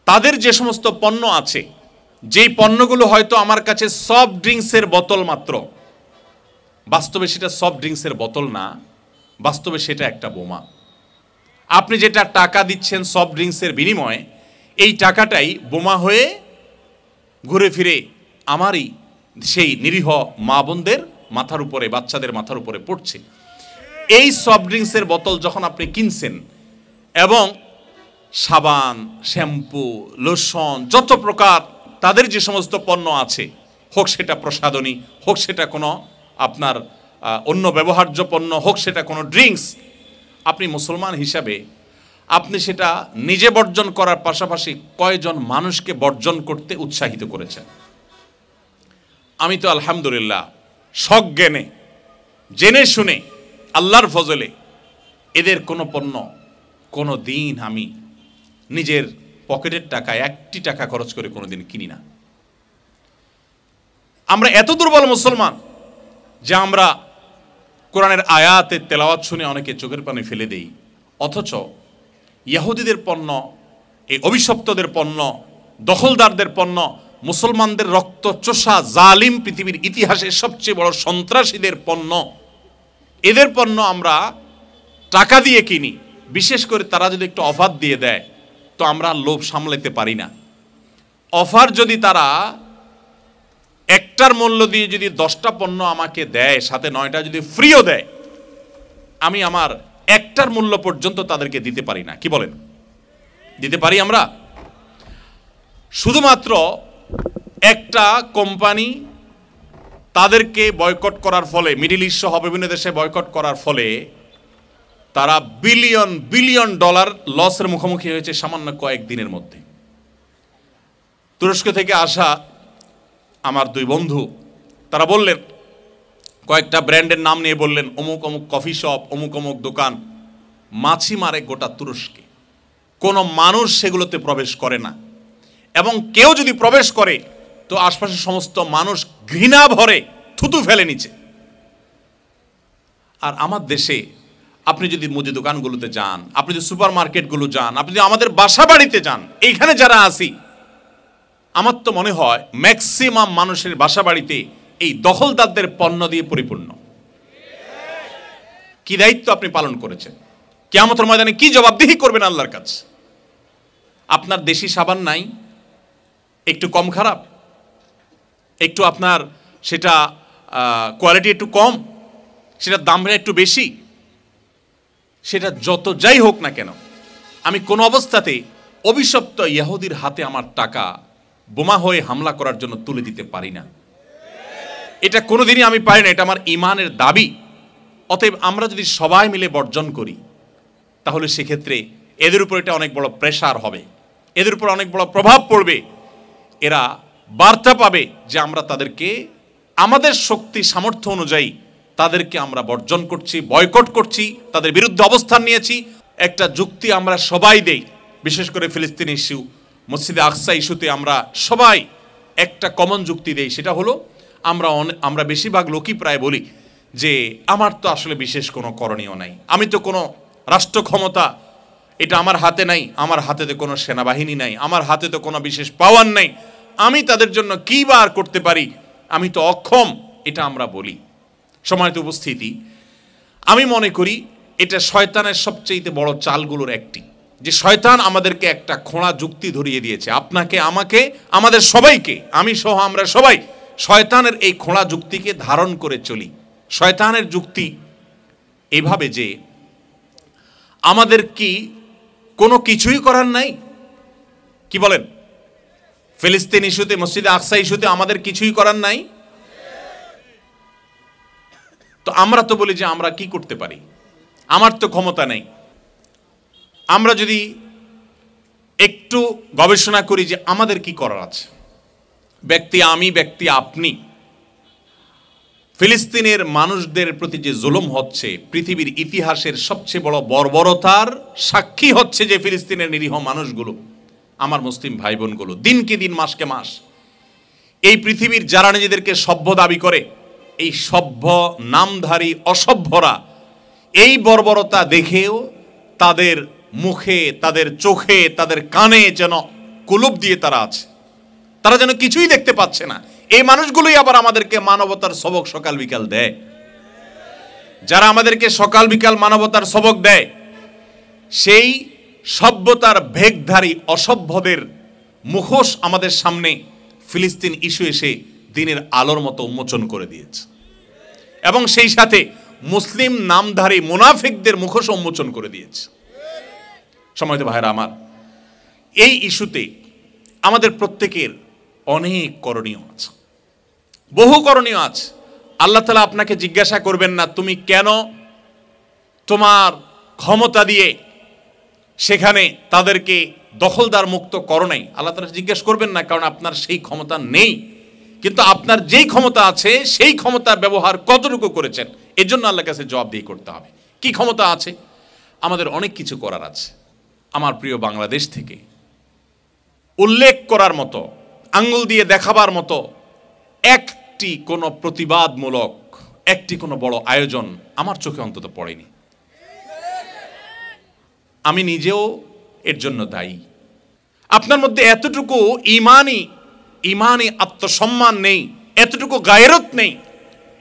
তাদের যে সমস্ত পণ্য আছে, যেই পণ্যগুলো হয়তো আমার কাছে সফট ড্রিঙ্কসের বোতল মাত্র, বাস্তবে সেটা সফট ড্রিঙ্কসের বোতল না, বাস্তবে সেটা একটা বোমা। আপনি যেটা টাকা দিচ্ছেন সফট ড্রিঙ্কসের বিনিময়ে, এই টাকাটাই বোমা হয়ে ঘুরে ফিরে আমারই সেই নিরীহ মা বোনদের মাথার উপরে, বাচ্চাদের মাথার উপরে পড়ছে। এই সফট ড্রিঙ্কসের বোতল যখন আপনি কিনছেন, এবং সাবান, শ্যাম্পু, লোশন, যত প্রকার তাদের যে সমস্ত পণ্য আছে, হোক সেটা প্রসাধনী, হোক সেটা কোনো আপনার অন্য ব্যবহার্য পণ্য, হোক সেটা কোনো ড্রিঙ্কস, আপনি মুসলমান হিসাবে আপনি সেটা নিজে বর্জন করার পাশাপাশি কয়জন মানুষকে বর্জন করতে উৎসাহিত করেছেন? আমি তো আলহামদুলিল্লাহ সজ্ঞানে, জেনে শুনে, আল্লাহর ফজলে এদের কোনো পণ্য কোনো দিন আমি নিজের পকেটের টাকা একটি টাকা খরচ করে কোনোদিন কিনি না। আমরা এত দুর্বল মুসলমান যে আমরা কোরআনের আয়াতের তেলাওয়াত শুনে অনেকে চোখের পানি ফেলে দেই, অথচ ইহুদিদের পণ্য, এই অভিশপ্তদের পণ্য, দখলদারদের পণ্য, মুসলমানদের রক্তচোষা জালিম পৃথিবীর ইতিহাসে সবচেয়ে বড় সন্ত্রাসীদের পণ্য, এদের পণ্য আমরা টাকা দিয়ে কিনি। বিশেষ করে তারা যদি একটু অফার দিয়ে দেয় তো আমরা লোভ সামলাতে পারি না। অফার যদি তারা একটার মূল্য দিয়ে যদি 10টা পণ্য আমাকে দেয়, সাথে 9টা যদি ফ্রিও দেয়, আমি আমার একটার মূল্য পর্যন্ত তাদেরকে দিতে পারি না। কি বলেন? দিতে পারি আমরা? শুধুমাত্র একটা কোম্পানি তাদেরকে বয়কট করার ফলে, মিডল ইস্ট সহ বিভিন্ন দেশে বয়কট করার ফলে তারা বিলিয়ন বিলিয়ন ডলার লসের মুখোমুখি হয়েছে সামান্য কয়েকদিনের মধ্যে। তুরস্ক থেকে আসা আমার 2 বন্ধু, তারা বললেন, কয়েকটা ব্র্যান্ডের নাম নিয়ে বললেন, অমুক অমুক কফি শপ, অমুক অমুক দোকান মাছি মারে গোটা তুরস্কে, কোনো মানুষ সেগুলোতে প্রবেশ করে না, এবং কেউ যদি প্রবেশ করে তো আশপাশের সমস্ত মানুষ ঘৃণা ভরে থুতু ফেলে নিচে। আর আমার দেশে আপনি যদি মুদি দোকানগুলোতে যান, আপনি যদি সুপার মার্কেটগুলো যান, আপনি যদি আমাদের বাসা বাড়িতে যান, এইখানে যারা আসি, আমার তো মনে হয় ম্যাক্সিমাম মানুষের বাসা বাড়িতে এই দখলদারদের পণ্য দিয়ে পরিপূর্ণ। কি দায়িত্ব আপনি পালন করেছেন? কিয়ামতের ময়দানে কি জবাবদিহি করবেন আল্লাহর কাছে? আপনার দেশি সাবান নাই, একটু কম খারাপ, একটু আপনার সেটা কোয়ালিটি একটু কম, সেটার দাম একটু বেশি, সেটা যত যাই হোক না কেন, আমি কোনো অবস্থাতে অভিশপ্ত ইহুদির হাতে আমার টাকা বোমা হয়ে হামলা করার জন্য তুলে দিতে পারি না। এটা কোনোদিনই আমি পারি না, এটা আমার ইমানের দাবি। অতএব আমরা যদি সবাই মিলে বর্জন করি, তাহলে সেক্ষেত্রে এদের উপর এটা অনেক বড় প্রেসার হবে, এদের উপর অনেক বড় প্রভাব পড়বে। এরা বার্তা পাবে যে আমরা তাদেরকে আমাদের শক্তি সামর্থ্য অনুযায়ী তাদেরকে আমরা বর্জন করছি, বয়কট করছি, তাদের বিরুদ্ধে অবস্থান নিয়েছি। একটা যুক্তি আমরা সবাই দেই, বিশেষ করে ফিলিস্তিন ইস্যু, মসজিদে আকসা ইস্যুতে আমরা সবাই একটা কমন যুক্তি দেই, সেটা হলো আমরা বেশিরভাগ লোকই প্রায় বলি যে আমার তো আসলে বিশেষ কোনো করণীয় নাই, আমি তো কোনো রাষ্ট্র ক্ষমতা এটা আমার হাতে নাই, আমার হাতে তো কোনো সেনাবাহিনী নাই, আমার হাতে তো কোনো বিশেষ পাওয়ার নাই, আমি তাদের জন্য কী বা আর করতে পারি, আমি তো অক্ষম, এটা আমরা বলি। সম্মানিত উপস্থিতি, আমি মনে করি এটা শয়তানের সবচেয়ে বড় চালগুলোর একটি, যে শয়তান আমাদেরকে একটা খোঁড়া যুক্তি ধরিয়ে দিয়েছে, আপনাকে, আমাকে, আমাদের সবাইকে, আমি সহ আমরা সবাই শয়তানের এই খোঁড়া যুক্তিকে ধারণ করে চলি। শয়তানের যুক্তি এইভাবে যে আমাদের কি কোনো কিছুই করার নাই? কি বলেন? ফিলিস্তিন ইস্যুতে, মসজিদে আকসা ইস্যুতে আমাদের কিছুই করার নাই? তো আমরা তো বলি যে আমরা কি করতে পারি, আমার তো ক্ষমতা নেই। আমরা যদি একটু গবেষণা করি যে আমাদের কি করার আছে, ব্যক্তি আমি, ব্যক্তি আপনি, ফিলিস্তিনের মানুষদের প্রতি যে জুলুম হচ্ছে, পৃথিবীর ইতিহাসের সবচেয়ে বড় বর্বরতার সাক্ষী হচ্ছে যে ফিলিস্তিনের নিরীহ মানুষগুলো, আমার মুসলিম ভাই বোনগুলো, দিনকে দিন, মাসকে মাস এই পৃথিবীর যারা নিজেদেরকে সভ্য দাবি করে, এই সভ্য নামধারী অসভ্যরা এই বর্বরতা দেখেও তাদের মুখে, তাদের চোখে, তাদের কানে যেন কুলুব দিয়ে তারা আছে, তারা যেন কিছুই দেখতে পাচ্ছে না। এই মানুষগুলোই আবার আমাদেরকে মানবতার সবক সকাল বিকাল দেয়। যারা আমাদেরকে সকাল বিকাল মানবতার সবক দেয়, সেই সভ্যতার ভেগধারী অসভ্যদের মুখোশ আমাদের সামনে ফিলিস্তিন ইস্যু এসে দিনের আলোর মতো উন্মোচন করে দিয়েছে, এবং সেই সাথে মুসলিম নামধারী মুনাফিকদের মুখোশ উন্মোচন করে দিয়েছে। সম্মানিত ভাইরা আমার, এই ইস্যুতে আমাদের প্রত্যেকের অনেক করণীয় আছে, বহু করণীয় আছে। আল্লাহ তাআলা আপনাকে জিজ্ঞাসা করবেন না তুমি কেন তোমার ক্ষমতা দিয়ে সেখানে তাদেরকে দখলদার মুক্ত করো নাই। আল্লাহ তাআলা জিজ্ঞেস করবেন না, কারণ আপনার সেই ক্ষমতা নেই। কিন্তু আপনার যেই ক্ষমতা আছে সেই ক্ষমতার ব্যবহার কতটুকু করেছেন, এর জন্য আল্লাহর কাছে জবাবদিহি করতে হবে। কি ক্ষমতা আছে? আমাদের অনেক কিছু করার আছে। আমার প্রিয় বাংলাদেশ থেকে উল্লেখ করার মতো, আঙ্গুল দিয়ে দেখাবার মতো একটি কোনো প্রতিবাদমূলক, একটি কোনো বড় আয়োজন আমার চোখে অন্তত পড়েনি। আমি নিজেও এর জন্য দায়ী। আপনার মধ্যে এতটুকু ইমানি আত্মসম্মান নেই, এতটুকু গায়রত নেই,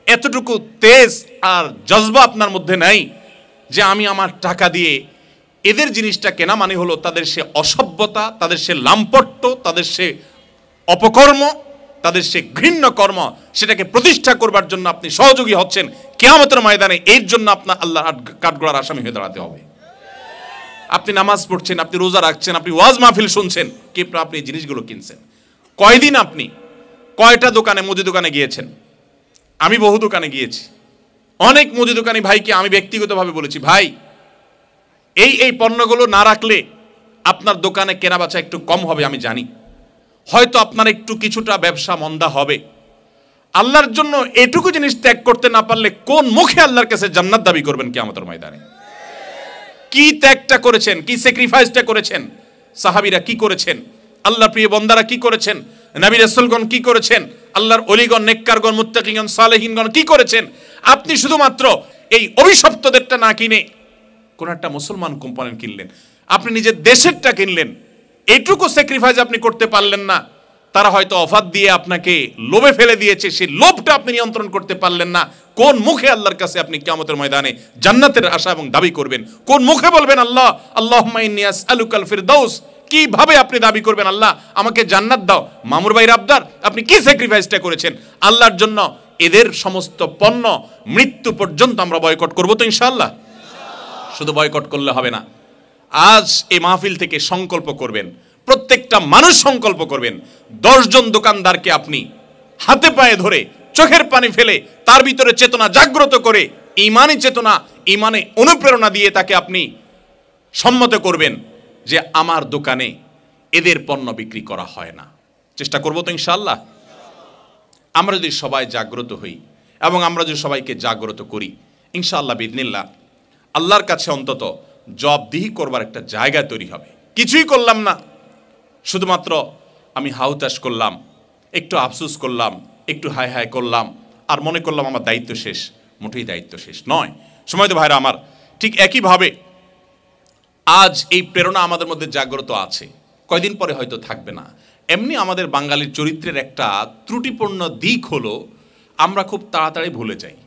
এতটুকু তেজ আর জজবা আপনার মধ্যে নাই যে আমি আমার টাকা দিয়ে এদের জিনিসটা কেনা মানে হলো তাদের সে অসভ্যতা, তাদের সে লাম্পট্য, তাদের সে অপকর্ম, তাদের সে ঘৃণ্য কর্ম, সেটাকে প্রতিষ্ঠা করবার জন্য আপনি সহযোগী হচ্ছেন। কিয়ামতের ময়দানে এর জন্য আপনার আল্লাহর কাঠগড়ার আসামি হয়ে দাঁড়াতে হবে। আপনি নামাজ পড়ছেন, আপনি রোজা রাখছেন, আপনি ওয়াজ মাহফিল শুনছেন, কিন্তু আপনি এই জিনিসগুলো কিনছেন। কয়দিন আপনি কয়টা দোকানে, মুদি দোকানে গিয়েছেন? আমি বহু দোকানে গিয়েছি। অনেক মুদি দোকানি ভাইকে আমি ব্যক্তিগতভাবে বলেছি, ভাই এই পণ্যগুলো না রাখলে আপনার দোকানে কেনাবেচা একটু কম হবে, আমি জানি হয়তো আপনার একটু কিছুটা ব্যবসা মন্দা হবে। আল্লাহর জন্য এটুকু জিনিস ত্যাগ করতে না পারলে কোন মুখে আল্লাহর কাছে জান্নাত দাবি করবেন কিয়ামতের ময়দানে? কি ত্যাগটা করেছেন, কি স্যাক্রিফাইসটা করেছেন, সাহাবীরা কি করেছেন, আল্লাহর প্রিয় বান্দারা কি করেছেন, নবী রাসূলগণ কি করেছেন, আল্লাহর ওলিগণ, নেককারগণ, মুত্তাকিগণ, সালেহিনগণ কি করেছেন। আপনি শুধুমাত্র এই অভিশপ্তদেরটা না কিনে কোন একটা মুসলমান কোম্পানি কিনলেন, আপনি নিজের দেশেরটা কিনলেন, এটুকু স্যাক্রিফাইস আপনি করতে পারলেন না। তারা হয়তো অফার দিয়ে আপনাকে লোভে ফেলে দিয়েছে, সেই লোভটা আপনি নিয়ন্ত্রণ করতে পারলেন না। কোন মুখে আল্লাহর কাছে আপনি কিয়ামতের ময়দানে জান্নাতের আশা এবং দাবি করবেন? কোন মুখে বলবেন আল্লাহ আল্লাহুম্মা ইন্নী আসআলুকাল ফিরদাউস? কিভাবে আপনি দাবি করবেন আল্লাহ আমাকে জান্নাত দাও? মামুর ভাইয়ের আবদার, আপনি কি স্যাক্রিফাইসটা করেছেন আল্লাহর জন্য? এদের সমস্ত পণ্য মৃত্যু পর্যন্ত আমরা বয়কট করব তো ইনশাআল্লাহ। শুধু বয়কট করলে হবে না, আজ এই মাহফিল থেকে সংকল্প করবেন, প্রত্যেকটা মানুষ সংকল্প করবেন, 10 জন দোকানদারকে আপনি হাতে পায়ে ধরে চোখের পানি ফেলে তার ভিতরে চেতনা জাগ্রত করে, ঈমানি চেতনা, ঈমানে অনুপ্রেরণা দিয়ে তাকে আপনি সম্মত করবেন যে আমার দোকানে এদের পণ্য বিক্রি করা হয় না। চেষ্টা করব তো ইনশাআল্লাহ। আমরা যদি সবাই জাগ্রত হই এবং আমরা যদি সবাইকে জাগ্রত করি, ইনশাআল্লাহ বিইذনিল্লাহ আল্লাহর কাছে অন্তত জবাবদিহি করবার একটা জায়গা তৈরি হবে। কিছুই করলাম না, শুধুমাত্র আমি হাউতাশ করলাম, একটু আফসোস করলাম, একটু হায় হায় করলাম, আর মনে করলাম আমার দায়িত্ব শেষ। মোটেই দায়িত্ব শেষ নয়। সময়ত ভাইরা আমার, ঠিক একইভাবে আজ এই প্রেরণা আমাদের মধ্যে জাগ্রত আছে, কয়দিন পরে হয়তো থাকবে না। এমনি আমাদের বাঙালির চরিত্রের একটা ত্রুটিপূর্ণ দিক হলো আমরা খুব তাড়াতাড়ি ভুলে যাই।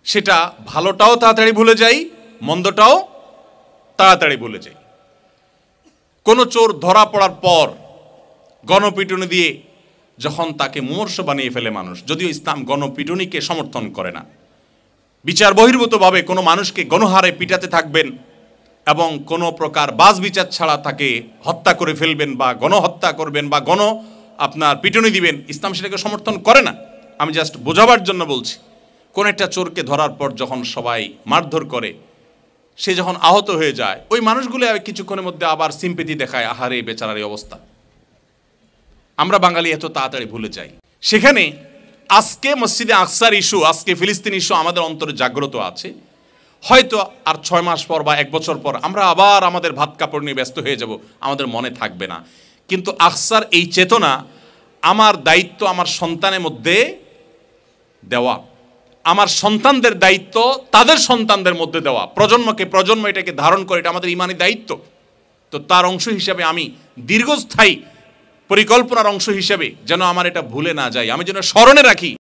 সেটা ভালোটাও তাড়াতাড়ি ভুলে যাই, মন্দটাও তাড়াতাড়ি ভুলে যাই। কোনো চোর ধরা পড়ার পর গণপিটুনি দিয়ে যখন তাকে মুমূর্ষ বানিয়ে ফেলে মানুষ, যদিও ইসলাম গণপিটুনিকে সমর্থন করে না, বিচার বহির্ভূতভাবে কোনো মানুষকে গণহারে পিটাতে থাকবেন এবং কোনো প্রকার বাজ বিচার ছাড়া তাকে হত্যা করে ফেলবেন বা গণহত্যা করবেন বা আপনার পিটুনি দিবেন, ইসলাম সেটাকে সমর্থন করে না। আমি জাস্ট বোঝাবার জন্য বলছি। কোন একটা চোরকে ধরার পর যখন সবাই মারধর করে, সে যখন আহত হয়ে যায়, ওই মানুষগুলো কিছুক্ষণের মধ্যে আবার সিম্পেথি দেখায়, আহারে বেচারার এই অবস্থা। আমরা বাঙালি এত তাড়াতাড়ি ভুলে যাই। সেখানে আজকে মসজিদে আকসার ইস্যু, আজকে ফিলিস্তিন ইস্যু আমাদের অন্তরে জাগ্রত আছে। হয়তো আর 6 মাস পর বা 1 বছর পর আমরা আবার আমাদের ভাত কাপড় নিয়ে ব্যস্ত হয়ে যাব, আমাদের মনে থাকবে না। কিন্তু আকসার এই চেতনা আমার দায়িত্ব আমার সন্তানের মধ্যে দেওয়া, আমার সন্তানদের দায়িত্ব তাদের সন্তানদের মধ্যে দেওয়া, প্রজন্মকে প্রজন্ম এটাকে ধারণ করে, এটা আমাদের ইমানি দায়িত্ব। তো তার অংশ হিসাবে আমি দীর্ঘস্থায়ী পরিকল্পনার অংশ হিসাবে যেন আমার এটা ভুলে না যায়, আমি যেন স্মরণে রাখি